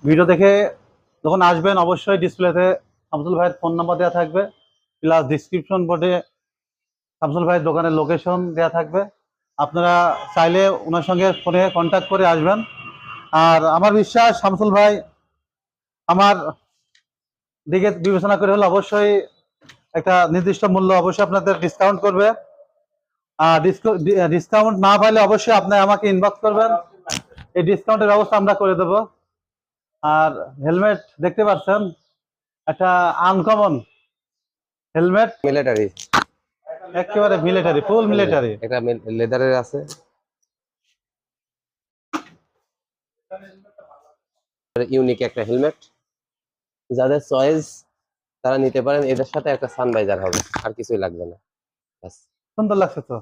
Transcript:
Video দেখে যখন আসবেন অবশ্যই ডিসপ্লেতে শামসুল ভাইয়ের ফোন নাম্বার দেওয়া থাকবে, প্লাস ডিসক্রিপশন বোর্ডে শামসুল ভাইয়ের দোকানের লোকেশন দেওয়া থাকবে। আপনারা চাইলে ওনার সঙ্গে ফোনে কন্ট্যাক্ট করে আসবেন। আর আমার বিশ্বাস শামসুল ভাই আমার দিকে বিবেচনা করে হলে অবশ্যই একটা নির্দিষ্ট মূল্য অবশ্যই আপনাদের ডিসকাউন্ট করবে। আর ডিসকাউন্ট না পাইলে অবশ্যই আপনি আমাকে ইনবক্স করবেন, এই ডিসকাউন্টের ব্যবস্থা আমরা করে দেব। আর হেলমেট দেখতে পাচ্ছেন, একটা আনকমন হেলমেট, মিলিটারি, একেবারে মিলিটারি, ফুল মিলিটারি। এটা লেদারের আছে, ইউনিক একটা হেলমেট। যাদের চয়েস তারা নিতে পারেন। এটার সাথে একটা সানভাইজার হবে, আর কিছুই লাগবে না। সুন্দর লাগছে তো।